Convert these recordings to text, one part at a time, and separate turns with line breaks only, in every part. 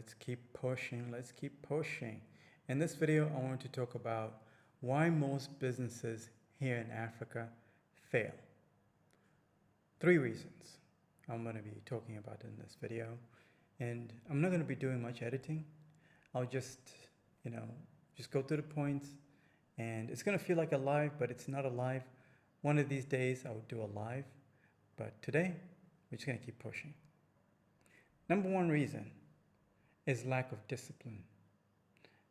Let's keep pushing. Let's keep pushing. In this video, I want to talk about why most businesses here in Africa fail. 3 reasons I'm going to be talking about in this video. And I'm not going to be doing much editing. I'll just go to the points. And it's going to feel like a live, but it's not a live. One of these days, I will do a live. But today, we're just going to keep pushing. Number 1 reason is lack of discipline.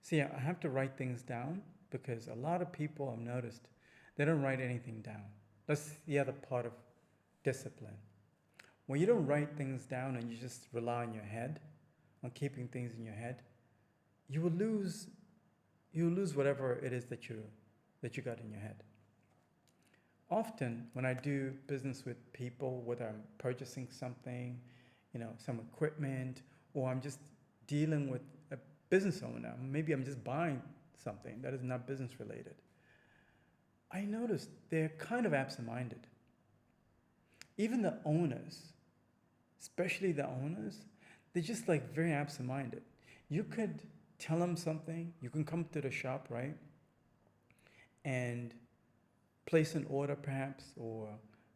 See, I have to write things down because a lot of people I've noticed, they don't write anything down. That's the other part of discipline. When you don't write things down and you just rely on your head, on keeping things in your head, you will lose whatever it is that you got in your head. Often when I do business with people, whether I'm purchasing something, some equipment, or I'm just dealing with a business owner, maybe I'm just buying something that is not business related, I noticed they're kind of absent-minded. Even the owners, especially the owners, they're just like very absent-minded. You could tell them something, you can come to the shop, right? And place an order perhaps, or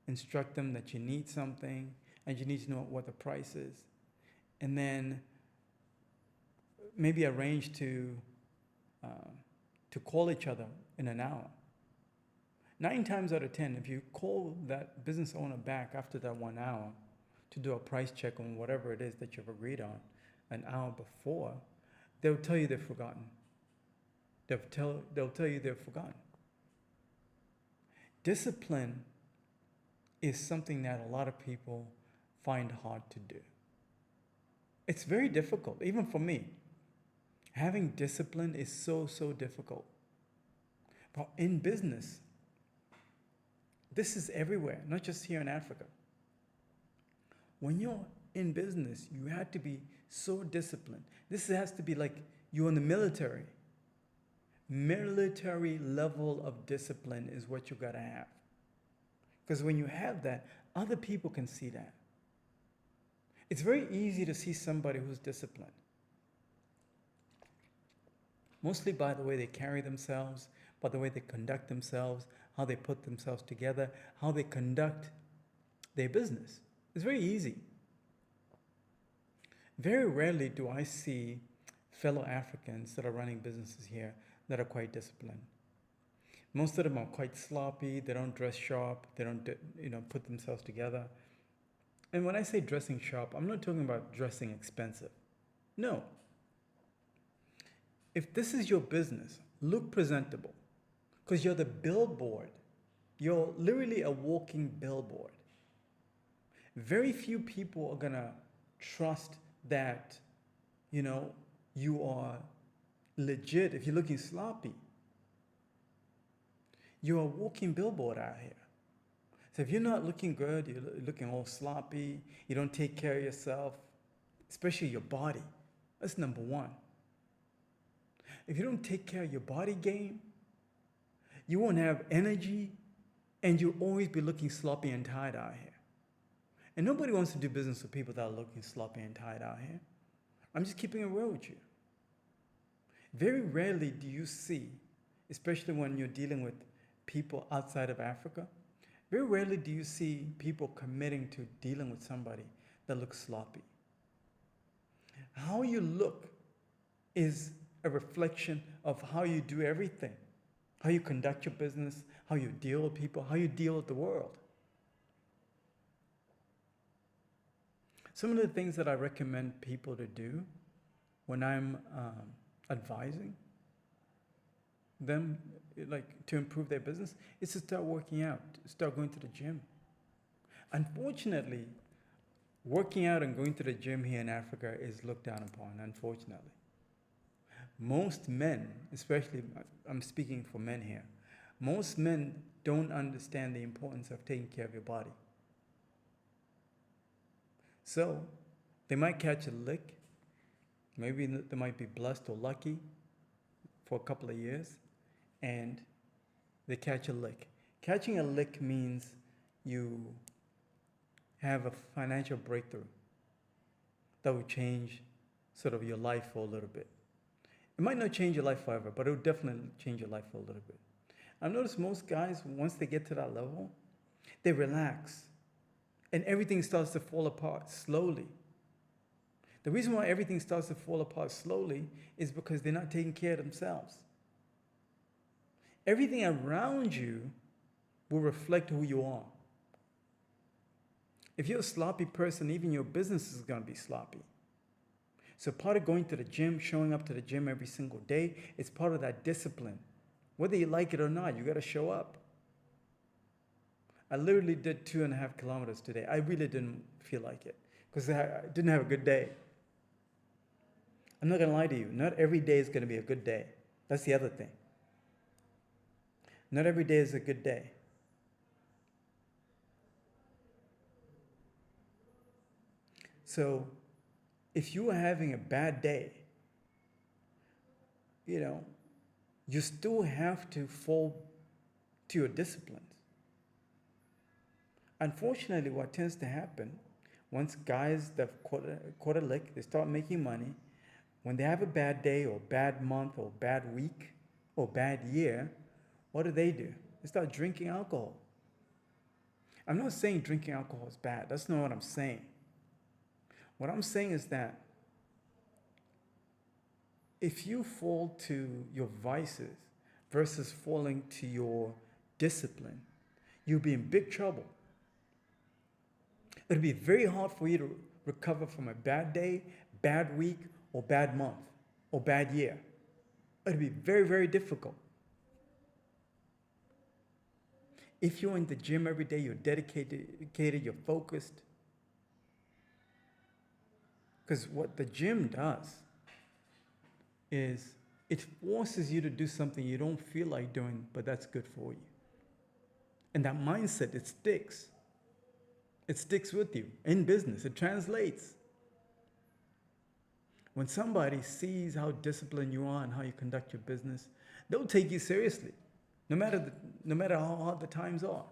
instruct them that you need something and you need to know what the price is. And then maybe arrange to call each other in an hour. 9 times out of 10, if you call that business owner back after that 1 hour to do a price check on whatever it is that you've agreed on an hour before, they'll tell you they've forgotten. They'll tell you they've forgotten. Discipline is something that a lot of people find hard to do. It's very difficult, even for me. Having discipline is so difficult. But in business, this is everywhere, not just here in Africa. When you're in business, you have to be so disciplined. This has to be like you're in the military. Military level of discipline is what you gotta have. Because when you have that, other people can see that. It's very easy to see somebody who's disciplined. Mostly by the way they carry themselves, by the way they conduct themselves, how they put themselves together, how they conduct their business. It's very easy. Very rarely do I see fellow Africans that are running businesses here that are quite disciplined. Most of them are quite sloppy. They don't dress sharp. They don't, put themselves together. And when I say dressing sharp, I'm not talking about dressing expensive. No. If this is your business, look presentable, because you're the billboard. You're literally a walking billboard. Very few people are gonna trust that, you are legit if you're looking sloppy. You're a walking billboard out here. So if you're not looking good, you're looking all sloppy, you don't take care of yourself, especially your body. That's number 1. If you don't take care of your body game, you won't have energy, and you'll always be looking sloppy and tired out here. And nobody wants to do business with people that are looking sloppy and tired out here. I'm just keeping it real with you. Very rarely do you see, especially when you're dealing with people outside of Africa, very rarely do you see people committing to dealing with somebody that looks sloppy. How you look is a reflection of how you do everything, how you conduct your business, how you deal with people, how you deal with the world. Some of the things that I recommend people to do when I'm advising them, like to improve their business, is to start working out, start going to the gym. Unfortunately, working out and going to the gym here in Africa is looked down upon, unfortunately. Most men, especially, I'm speaking for men here, most men don't understand the importance of taking care of your body. So they might catch a lick, maybe they might be blessed or lucky for a couple of years, and they catch a lick. Catching a lick means you have a financial breakthrough that will change sort of your life for a little bit. It might not change your life forever, but it will definitely change your life for a little bit. I've noticed most guys, once they get to that level, they relax and everything starts to fall apart slowly. The reason why everything starts to fall apart slowly is because they're not taking care of themselves. Everything around you will reflect who you are. If you're a sloppy person, even your business is going to be sloppy. So part of going to the gym, showing up to the gym every single day, it's part of that discipline. Whether you like it or not, you got to show up. I literally did 2.5 kilometers today. I really didn't feel like it because I didn't have a good day. I'm not going to lie to you. Not every day is going to be a good day. That's the other thing. Not every day is a good day. So if you are having a bad day, you still have to fall to your disciplines. Unfortunately, what tends to happen, once guys that caught a lick, they start making money, when they have a bad day or bad month or bad week or bad year, what do? They start drinking alcohol. I'm not saying drinking alcohol is bad. That's not what I'm saying. What I'm saying is that if you fall to your vices versus falling to your discipline, you'll be in big trouble. It'll be very hard for you to recover from a bad day, bad week, or bad month, or bad year. It'll be very, very difficult. If you're in the gym every day, you're dedicated, you're focused. Because what the gym does is it forces you to do something you don't feel like doing, but that's good for you. And that mindset, it sticks. It sticks with you in business. It translates. When somebody sees how disciplined you are and how you conduct your business, they'll take you seriously, no matter how hard the times are.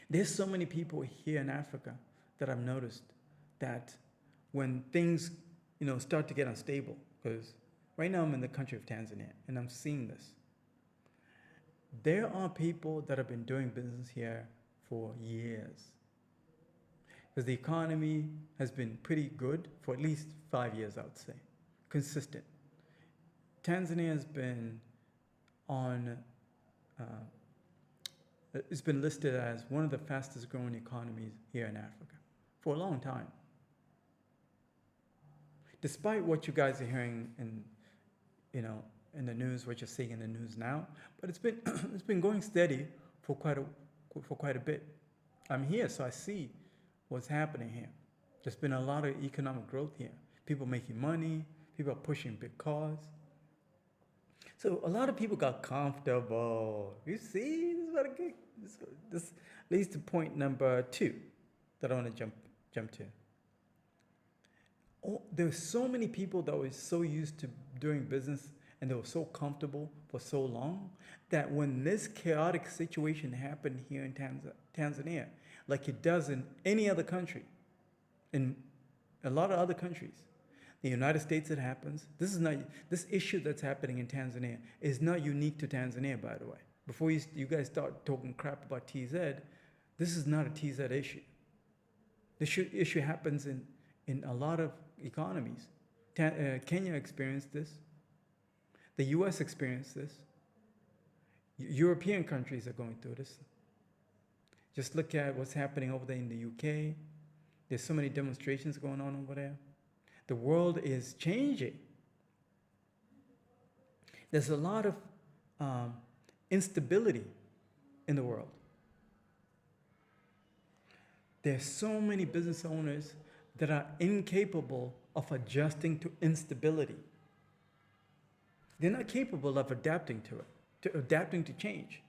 There's so many people here in Africa that I've noticed that when things, start to get unstable, because right now I'm in the country of Tanzania and I'm seeing this. There are people that have been doing business here for years. Because the economy has been pretty good for at least 5 years, I would say. Consistent. Tanzania has been it's been listed as one of the fastest growing economies here in Africa for a long time. Despite what you guys are hearing in the news, what you're seeing in the news now, but it's been going steady for quite a bit. I'm here, so I see what's happening here. There's been a lot of economic growth here. People making money, people are pushing big cars. So a lot of people got comfortable. You see, this leads to point number 2 that I want to jump to. There's so many people that were so used to doing business and they were so comfortable for so long that when this chaotic situation happened here in Tanzania, like it does in any other country, in a lot of other countries, the United States it happens. This issue that's happening in Tanzania is not unique to Tanzania, by the way. Before you guys start talking crap about TZ, this is not a TZ issue. This issue happens in a lot of economies. Kenya experienced this. The US experienced this. European countries are going through this. Just look at what's happening over there in the UK. There's so many demonstrations going on over there. The world is changing. There's a lot of instability in the world. There's so many business owners that are incapable of adjusting to instability. They're not capable of adapting to it, adapting to change.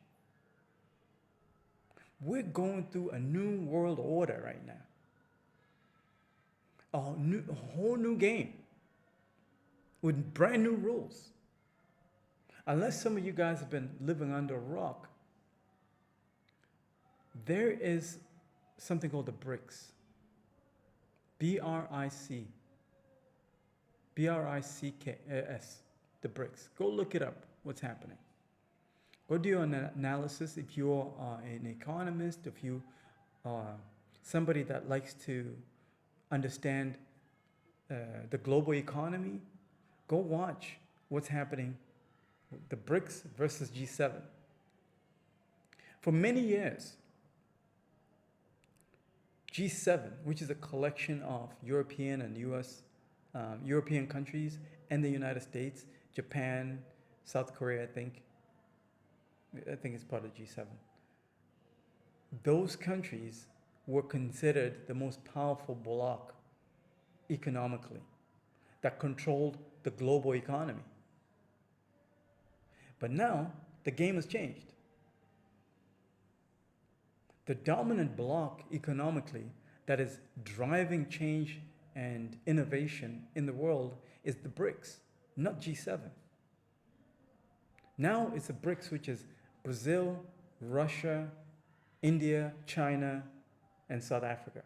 We're going through a new world order right now. A whole new game with brand new rules. Unless some of you guys have been living under a rock, there is something called the BRICS. BRIC. BRICS, the BRICS. Go look it up, what's happening. Go do an analysis if you're an economist, if you are somebody that likes to understand the global economy. Go watch what's happening, the BRICS versus G7. For many years, G7, which is a collection of European and US, European countries and the United States, Japan, South Korea, I think it's part of G7. Those countries were considered the most powerful bloc economically that controlled the global economy. But now the game has changed. The dominant bloc economically that is driving change and innovation in the world is the BRICS, not G7. Now it's the BRICS, which is Brazil, Russia, India, China, and South Africa.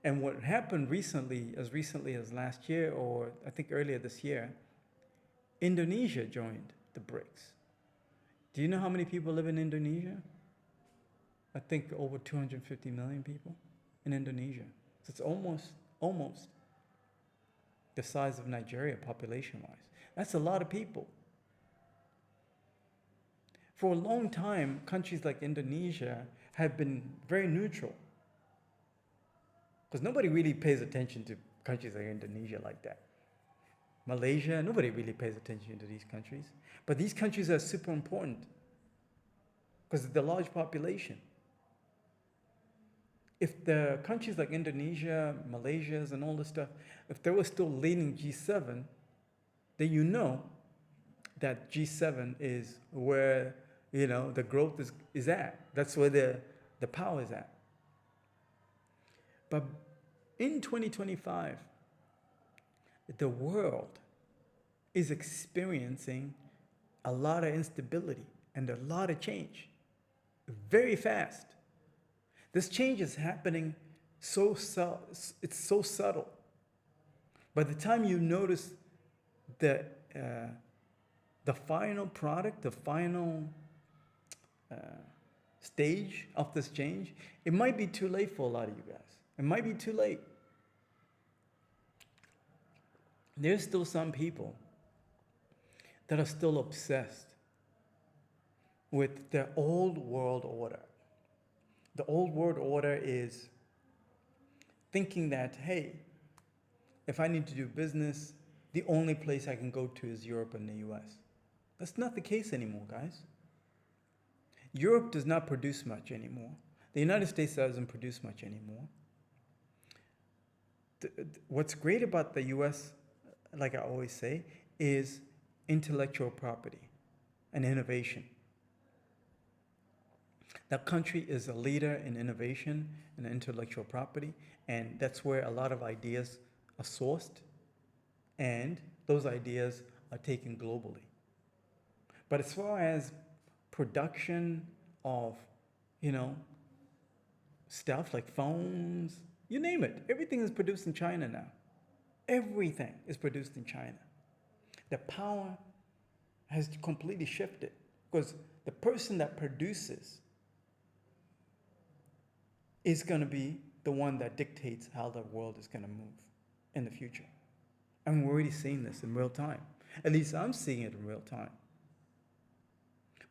And what happened recently as last year, or I think earlier this year, Indonesia joined the BRICS. Do you know how many people live in Indonesia? I think over 250 million people in Indonesia. So it's almost the size of Nigeria population-wise. That's a lot of people. For a long time, countries like Indonesia have been very neutral, because nobody really pays attention to countries like Indonesia like that. Malaysia, nobody really pays attention to these countries. But these countries are super important because of the large population. If the countries like Indonesia, Malaysia, and all this stuff, if they were still leading G7, then you know that G7 is where the growth is at. That's where the power is at. But in 2025, the world is experiencing a lot of instability and a lot of change very fast. This change is happening it's so subtle. By the time you notice the final product, the final stage of this change, it might be too late for a lot of you guys. It might be too late. There's still some people that are still obsessed with the old world order. The old world order is thinking that, hey, if I need to do business, the only place I can go to is Europe and the US. That's not the case anymore, guys. Europe does not produce much anymore. The United States doesn't produce much anymore. What's great about the US, like I always say, is intellectual property and innovation. That country is a leader in innovation and intellectual property, and that's where a lot of ideas are sourced, and those ideas are taken globally. But as far as production of, stuff like phones, you name it, everything is produced in China now. Everything is produced in China. The power has completely shifted because the person that produces is going to be the one that dictates how the world is going to move in the future. And we're already seeing this in real time. At least I'm seeing it in real time.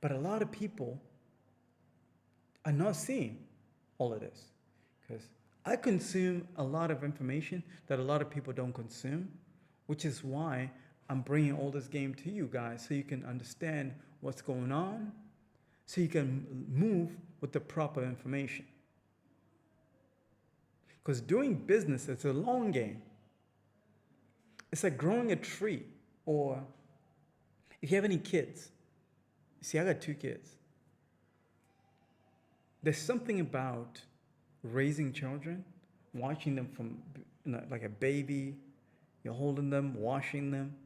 But a lot of people are not seeing all of this because I consume a lot of information that a lot of people don't consume, which is why I'm bringing all this game to you guys so you can understand what's going on, so you can move with the proper information. Because doing business, it's a long game. It's like growing a tree, or if you have any kids. See, I got 2 kids. There's something about raising children, watching them from like a baby, you're holding them, washing them,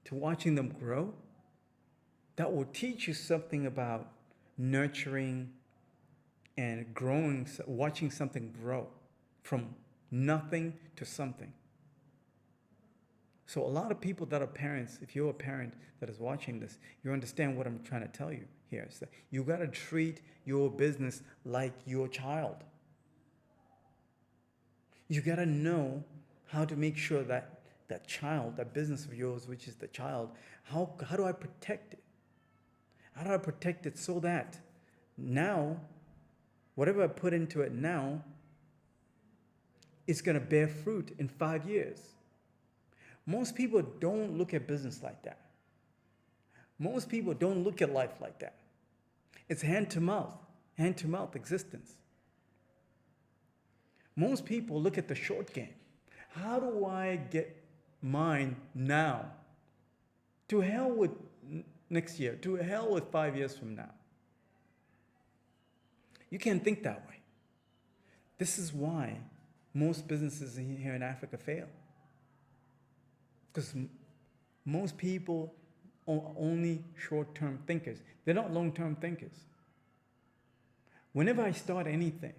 to watching them grow, that will teach you something about nurturing and growing, watching something grow from nothing to something. So a lot of people that are parents, if you're a parent that is watching this, you understand what I'm trying to tell you here. Is that you got to treat your business like your child. You got to know how to make sure that that child, that business of yours, which is the child, how do I protect it? How do I protect it so that now, whatever I put into it now, it's going to bear fruit in 5 years? Most people don't look at business like that. Most people don't look at life like that. It's hand to mouth existence. Most people look at the short game. How do I get mine now? To hell with next year. To hell with 5 years from now. You can't think that way. This is why most businesses here in Africa fail. Because most people are only short-term thinkers. They're not long-term thinkers. Whenever I start anything,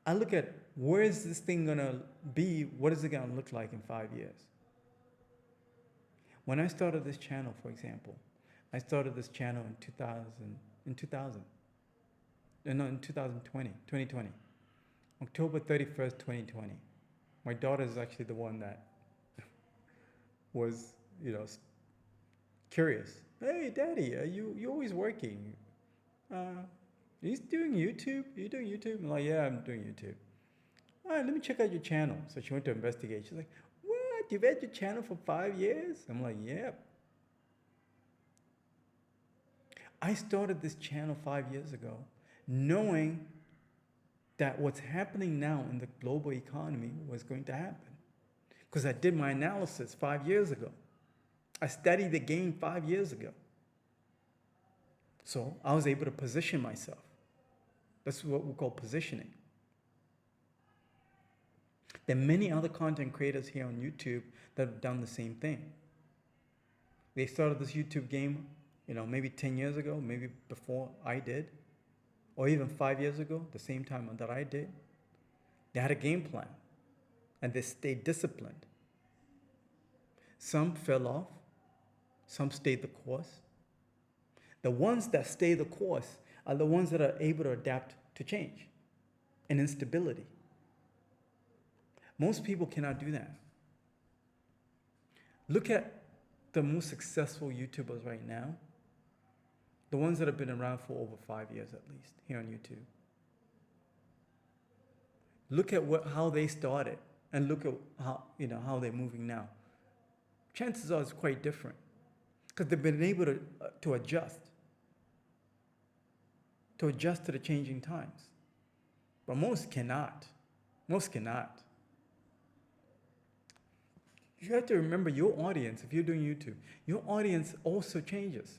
I look at where is this thing going to be? What is it going to look like in 5 years? When I started this channel, for example, I started this channel in 2020, October 31st, 2020. My daughter is actually the one that was, curious. Hey, Daddy, you always working? You doing YouTube? You doing YouTube? I'm like, yeah, I'm doing YouTube. All right, let me check out your channel. So she went to investigate. She's like, what? You've had your channel for 5 years? I'm like, yep. I started this channel 5 years ago, knowing that what's happening now in the global economy was going to happen. Because I did my analysis 5 years ago. I studied the game 5 years ago. So I was able to position myself. That's what we call positioning. There are many other content creators here on YouTube that have done the same thing. They started this YouTube game, maybe 10 years ago, maybe before I did, or even 5 years ago, the same time that I did. They had a game plan, and they stayed disciplined. Some fell off, some stayed the course. The ones that stay the course are the ones that are able to adapt to change and instability. Most people cannot do that. Look at the most successful YouTubers right now, the ones that have been around for over 5 years at least here on YouTube. Look at how they started and look at how they're moving now. Chances are it's quite different because they've been able to adjust to the changing times. But most cannot. Most cannot. You have to remember your audience, if you're doing YouTube, your audience also changes.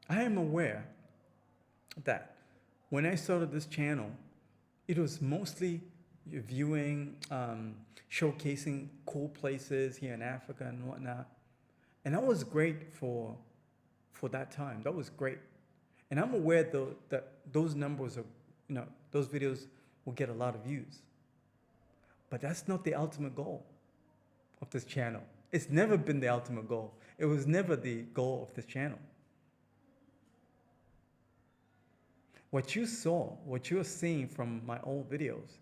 I am aware that when I started this channel, it was mostly viewing, showcasing cool places here in Africa and whatnot. And that was great for that time. That was great. And I'm aware though that those numbers are, those videos will get a lot of views. But that's not the ultimate goal of this channel. It's never been the ultimate goal. It was never the goal of this channel. What you saw, what you're seeing from my old videos,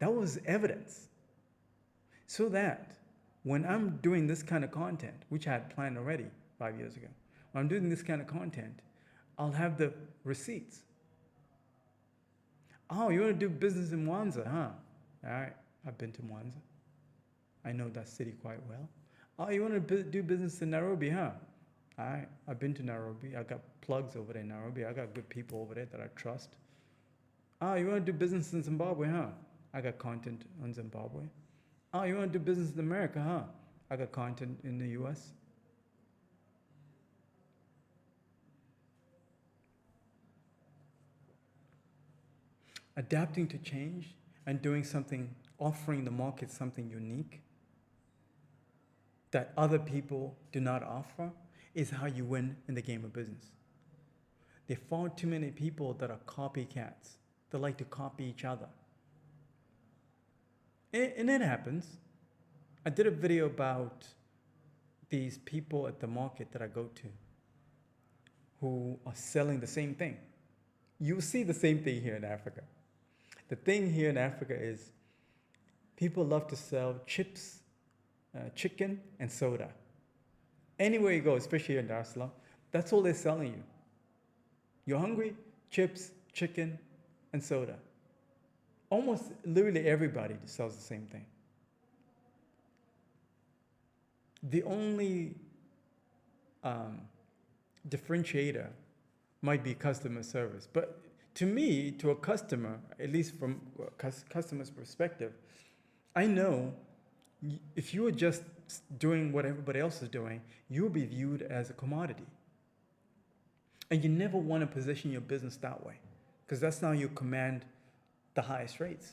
that was evidence. So that when I'm doing this kind of content, which I had planned already 5 years ago, when I'm doing this kind of content, I'll have the receipts. Oh, you want to do business in Mwanza, huh? All right, I've been to Mwanza. I know that city quite well. Oh, you want to do business in Nairobi, huh? All right, I've been to Nairobi. I got plugs over there in Nairobi. I got good people over there that I trust. Oh, you want to do business in Zimbabwe, huh? I got content on Zimbabwe. Oh, you want to do business in America, huh? I got content in the US. Adapting to change and doing something, offering the market something unique that other people do not offer is how you win in the game of business. There are far too many people that are copycats. They like to copy each other. And it happens. I did a video about these people at the market that I go to who are selling the same thing. You see the same thing here in Africa. The thing here in Africa is people love to sell chips, chicken, and soda. Anywhere you go, especially here in Dar es Salaam, that's all they're selling you. You're hungry? Chips, chicken, and soda. Almost literally everybody sells the same thing. The only differentiator might be customer service. But to me, to a customer, at least from a customer's perspective, I know if you are just doing what everybody else is doing, you'll be viewed as a commodity. And you never want to position your business that way, because that's how you command the highest rates.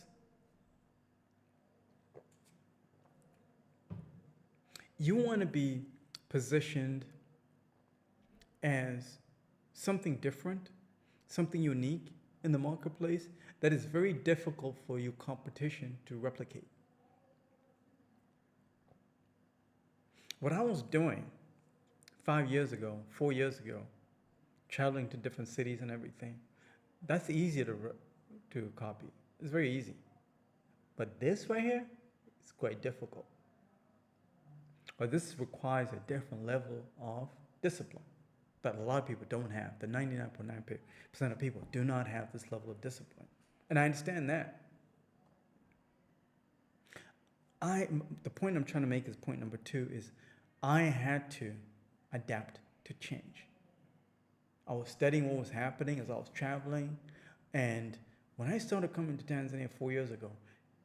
You want to be positioned as something different, something unique in the marketplace that is very difficult for your competition to replicate. What I was doing 5 years ago, 4 years ago, traveling to different cities and everything, that's easier to copy. It's very easy. But this right here is quite difficult. But this requires a different level of discipline that a lot of people don't have. The 99.9% of people do not have this level of discipline. And I understand that. The point I'm trying to make is point number 2 is I had to adapt to change. I was studying what was happening as I was traveling. And when I started coming to Tanzania 4 years ago,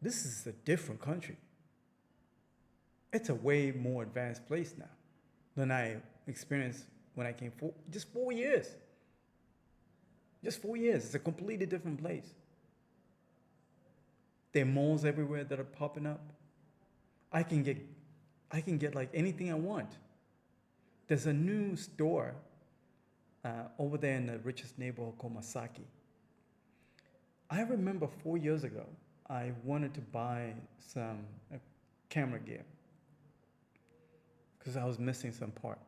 this is a different country. It's a way more advanced place now than I experienced when I came just 4 years. Just 4 years. It's a completely different place. There are malls everywhere that are popping up. I can get like anything I want. There's a new store over there in the richest neighborhood called Masaki. I remember 4 years ago, I wanted to buy some camera gear because I was missing some part.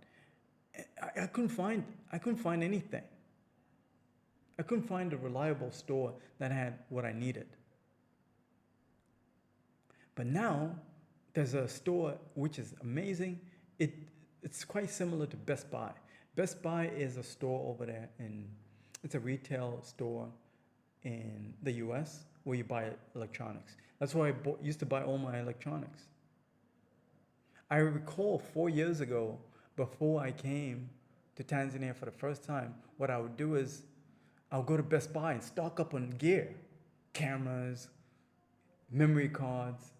I couldn't find anything. I couldn't find a reliable store that had what I needed. But now there's a store which is amazing. It's quite similar to Best Buy. Best Buy is a store over there it's a retail store in the US where you buy electronics. That's where I used to buy all my electronics. I recall 4 years ago, before I came to Tanzania for the first time, what I would do is I'll go to Best Buy and stock up on gear, cameras, memory cards.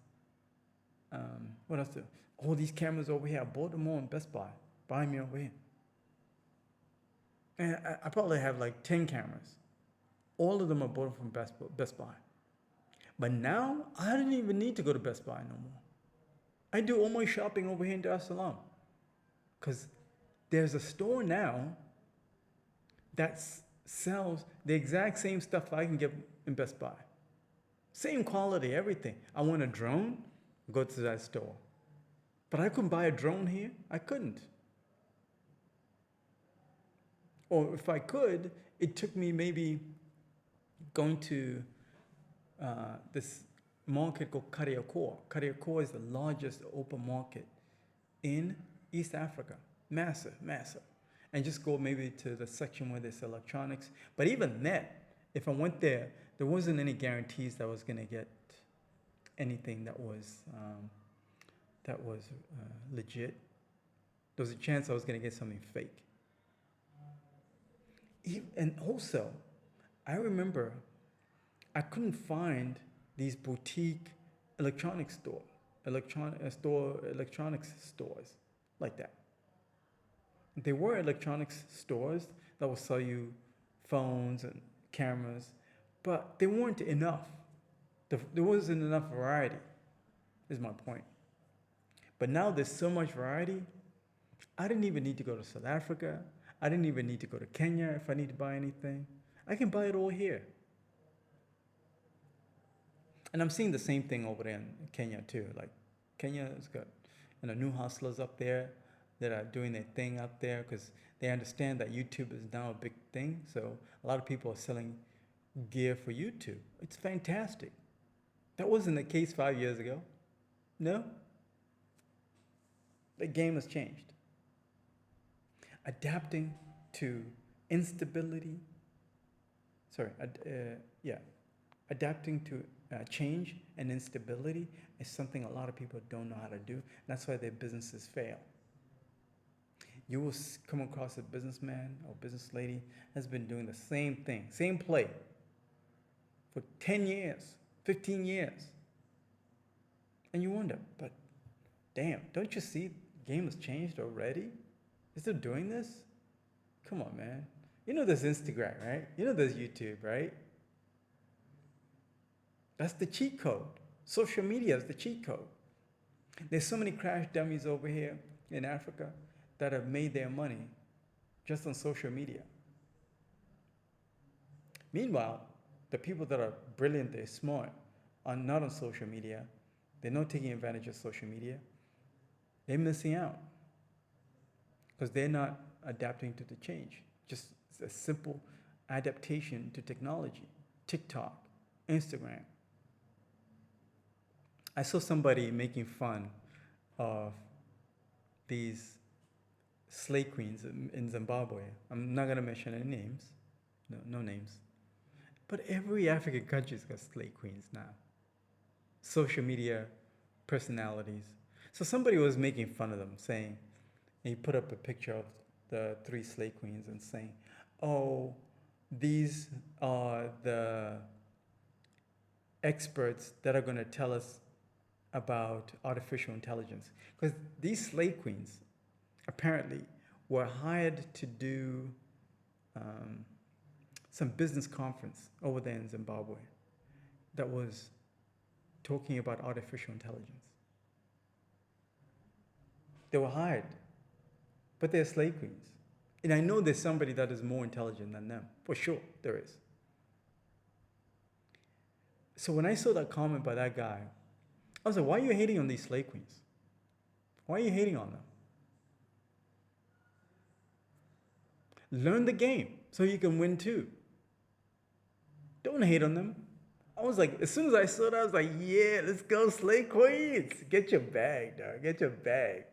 What else? All these cameras over here, I bought them all in Best Buy. Buy me over here. And I probably have like 10 cameras. All of them are bought from Best Buy. But now, I don't even need to go to Best Buy no more. I do all my shopping over here in Dar es Salaam. Because there's a store now that sells the exact same stuff I can get in Best Buy. Same quality, everything. I want a drone, go to that store. But I couldn't buy a drone here. I couldn't. Or if I could, it took me maybe going to this market called Kariakor. Kariakor is the largest open market in East Africa. Massive, massive. And just go maybe to the section where there's electronics. But even then, if I went there, there wasn't any guarantees that I was going to get anything that was legit. There was a chance I was going to get something fake. And also, I remember I couldn't find these boutique electronics stores like that. There were electronics stores that would sell you phones and cameras, but they weren't enough. There wasn't enough variety, is my point. But now there's so much variety, I didn't even need to go to South Africa. I didn't even need to go to Kenya if I need to buy anything. I can buy it all here. And I'm seeing the same thing over there in Kenya too, like Kenya has got new hustlers up there that are doing their thing out there because they understand that YouTube is now a big thing. So a lot of people are selling gear for YouTube. It's fantastic. That wasn't the case 5 years ago. No. The game has changed. Adapting to instability. Adapting to change and instability is something a lot of people don't know how to do. That's why their businesses fail. You will come across a businessman or business lady has been doing the same thing, same play for 10 years, 15 years. And you wonder, but damn, don't you see the game has changed already? Is still doing this? Come on, man. You know there's Instagram, right? You know there's YouTube, right? That's the cheat code. Social media is the cheat code. There's so many crash dummies over here in Africa that have made their money just on social media. Meanwhile, the people that are brilliant, they're smart, are not on social media. They're not taking advantage of social media. They're missing out because they're not adapting to the change. Just a simple adaptation to technology. TikTok, Instagram. I saw somebody making fun of these slave queens in Zimbabwe. I'm not going to mention any names. No names. But every African country's got slave queens now. Social media personalities. So somebody was making fun of them, saying, and he put up a picture of the 3 slave queens and saying, oh, these are the experts that are going to tell us about artificial intelligence. Because these slave queens apparently were hired to do some business conference over there in Zimbabwe that was talking about artificial intelligence. They were hired, but they're slave queens. And I know there's somebody that is more intelligent than them. For sure, there is. So when I saw that comment by that guy, I was like, why are you hating on these slave queens? Why are you hating on them? Learn the game so you can win too. Don't hate on them. I was like, as soon as I saw that, I was like, yeah, let's go, slave queens. Get your bag, dog. Get your bag.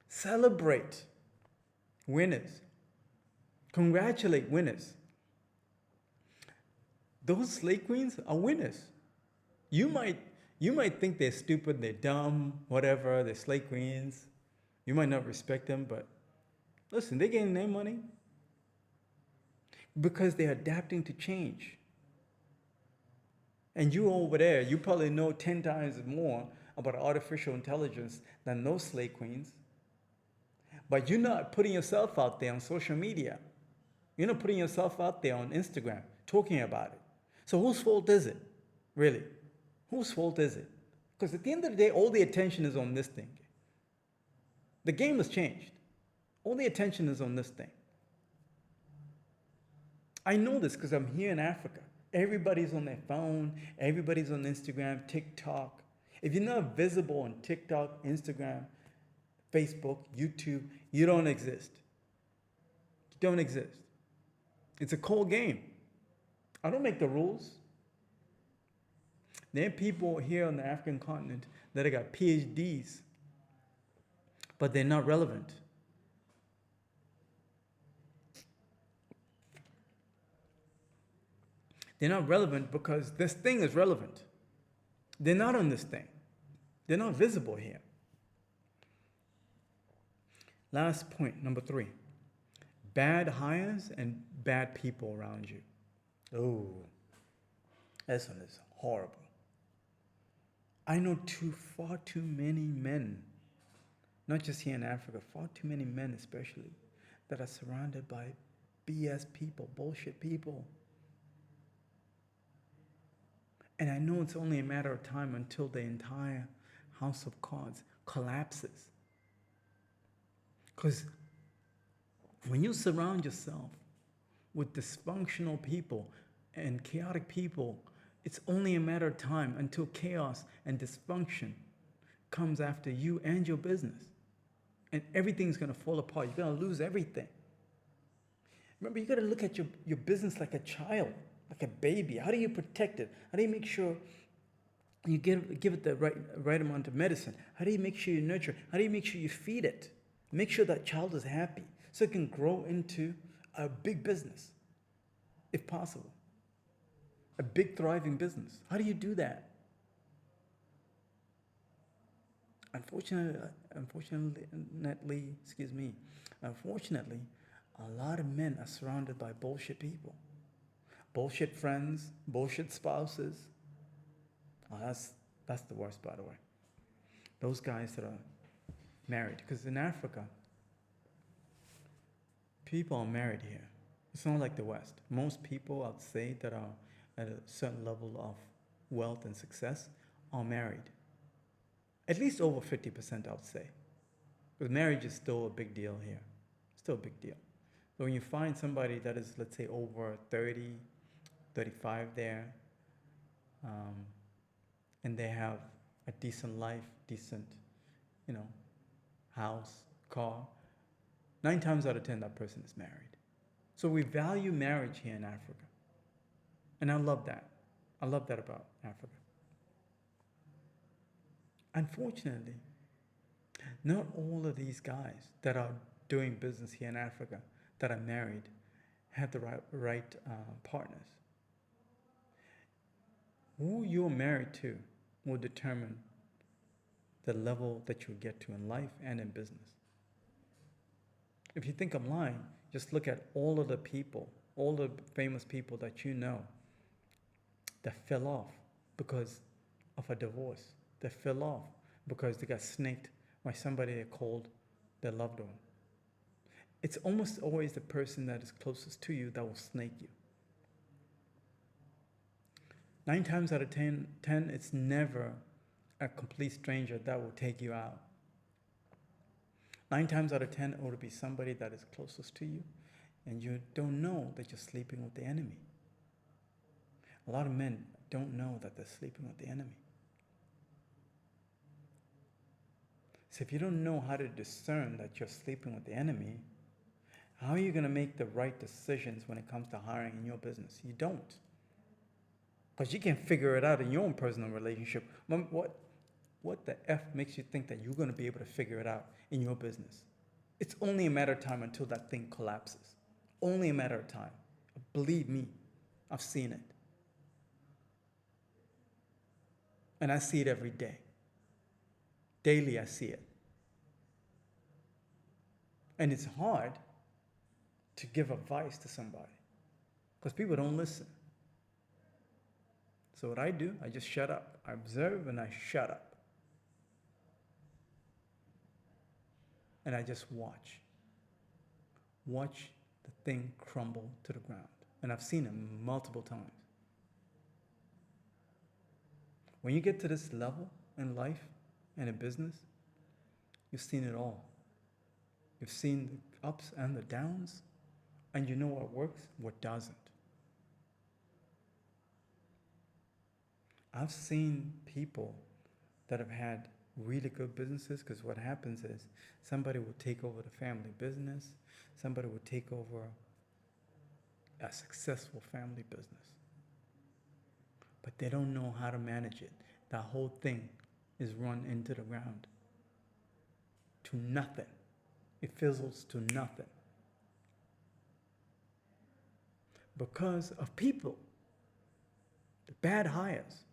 Celebrate winners. Congratulate winners. Those slave queens are winners. You might think they're stupid, they're dumb, whatever, they're slave queens. You might not respect them, but listen, they're getting their money because they're adapting to change. And you over there, you probably know 10 times more about artificial intelligence than those slave queens. But you're not putting yourself out there on social media. You're not putting yourself out there on Instagram talking about it. So whose fault is it, really? Whose fault is it? Because at the end of the day, all the attention is on this thing. The game has changed. All the attention is on this thing. I know this because I'm here in Africa. Everybody's on their phone. Everybody's on Instagram, TikTok. If you're not visible on TikTok, Instagram, Facebook, YouTube, you don't exist. You don't exist. It's a cold game. I don't make the rules. There are people here on the African continent that have got PhDs, but they're not relevant. They're not relevant because this thing is relevant. They're not on this thing. They're not visible here. Last point, number 3. Bad hires and bad people around you. Oh, this one is horrible. I know far too many men, not just here in Africa, far too many men especially, that are surrounded by BS people, bullshit people. And I know it's only a matter of time until the entire house of cards collapses. Because when you surround yourself with dysfunctional people and chaotic people, It's only a matter of time until chaos and dysfunction comes after you and your business. And everything's going to fall apart. You're going to lose everything. Remember, you got to look at your business like a child, like a baby. How do you protect it? How do you make sure you give it the right amount of medicine? How do you make sure you nurture it? How do you make sure you feed it? Make sure that child is happy so it can grow into a big business, if possible. A big, thriving business. How do you do that? Unfortunately, a lot of men are surrounded by bullshit people. Bullshit friends, bullshit spouses. Oh, that's the worst, by the way. Those guys that are married. Because in Africa, people are married here. It's not like the West. Most people, I'd say, that are at a certain level of wealth and success are married. At least over 50%, I would say. Because marriage is still a big deal here. Still a big deal. So when you find somebody that is, let's say, over 30, 35 there, and they have a decent life, decent, house, car, 9 times out of 10, that person is married. So we value marriage here in Africa. And I love that. I love that about Africa. Unfortunately, not all of these guys that are doing business here in Africa that are married have the right partners. Who you're married to will determine the level that you'll get to in life and in business. If you think I'm lying, just look at all of the people, all the famous people that you know that fell off because of a divorce. They fell off because they got snaked by somebody they called their loved one. It's almost always the person that is closest to you that will snake you. 9 times out of 10, it's never a complete stranger that will take you out. 9 times out of 10, it will be somebody that is closest to you, and you don't know that you're sleeping with the enemy. A lot of men don't know that they're sleeping with the enemy. So if you don't know how to discern that you're sleeping with the enemy, how are you going to make the right decisions when it comes to hiring in your business? You don't. Because you can't figure it out in your own personal relationship. What the F makes you think that you're going to be able to figure it out in your business? It's only a matter of time until that thing collapses. Only a matter of time. Believe me, I've seen it. And I see it every day. Daily I see it. And it's hard to give advice to somebody because people don't listen. So what I do, I just shut up. I observe and I shut up. And I just watch. Watch the thing crumble to the ground. And I've seen it multiple times. When you get to this level in life and in business, you've seen it all. You've seen the ups and the downs, and you know what works, what doesn't. I've seen people that have had really good businesses, because what happens is somebody will take over the family business, somebody will take over a successful family business, but they don't know how to manage it. The whole thing is run into the ground to nothing. It fizzles to nothing because of people, the bad hires.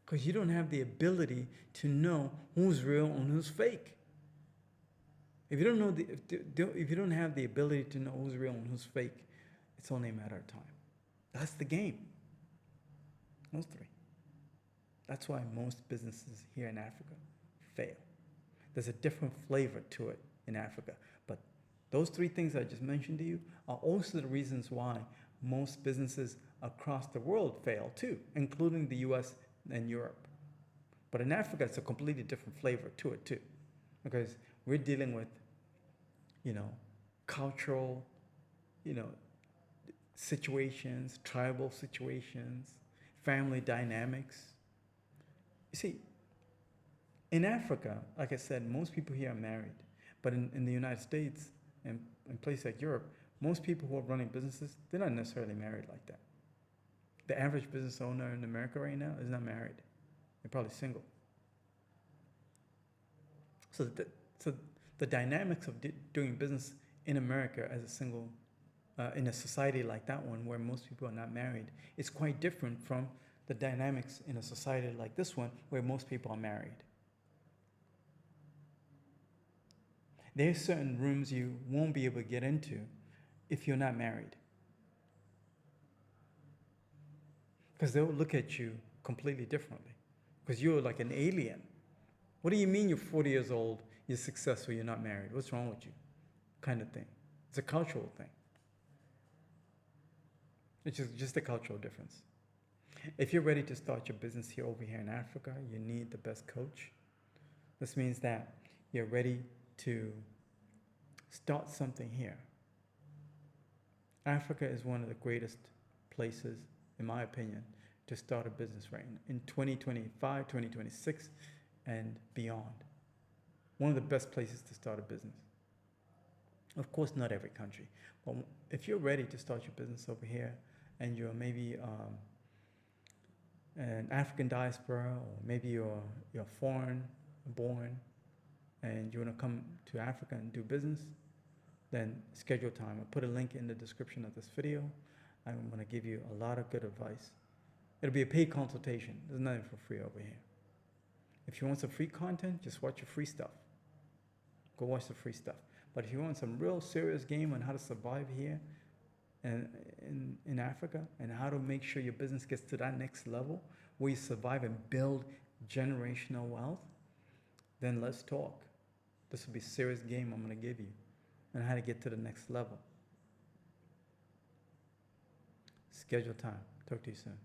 Because you don't have the ability to know who's real and who's fake. If you don't have the ability to know who's real and who's fake, it's only a matter of time. That's the game. Those 3. That's why most businesses here in Africa fail. There's a different flavor to it in Africa. But those 3 things I just mentioned to you are also the reasons why most businesses across the world fail too, including the US and Europe. But in Africa, it's a completely different flavor to it too, because we're dealing with, cultural, situations, tribal situations, family dynamics. You see, in Africa, like I said, most people here are married. But in the United States and in places like Europe, most people who are running businesses, they're not necessarily married like that. The average business owner in America right now is not married. They're probably single. So the dynamics of doing business in America as a single, in a society like that one where most people are not married, is quite different from the dynamics in a society like this one where most people are married. There's certain rooms you won't be able to get into if you're not married. Because they'll look at you completely differently. Because you're like an alien. What do you mean you're 40 years old, you're successful, you're not married? What's wrong with you? Kind of thing. It's a cultural thing. It's just a cultural difference. If you're ready to start your business here over here in Africa, you need the best coach. This means that you're ready to start something here. Africa is one of the greatest places, in my opinion, to start a business right now. In 2025, 2026, and beyond. One of the best places to start a business. Of course, not every country. But if you're ready to start your business over here, and you're maybe an African diaspora, or maybe you're foreign born, and you want to come to Africa and do business, then schedule time. I'll put a link in the description of this video. I'm going to give you a lot of good advice. It'll be a paid consultation. There's nothing for free over here. If you want some free content, just watch your free stuff. Go watch the free stuff. But if you want some real serious game on how to survive here and in Africa, and how to make sure your business gets to that next level where you survive and build generational wealth, then let's talk. This will be a serious game I'm going to give you on how to get to the next level. Schedule time. Talk to you soon.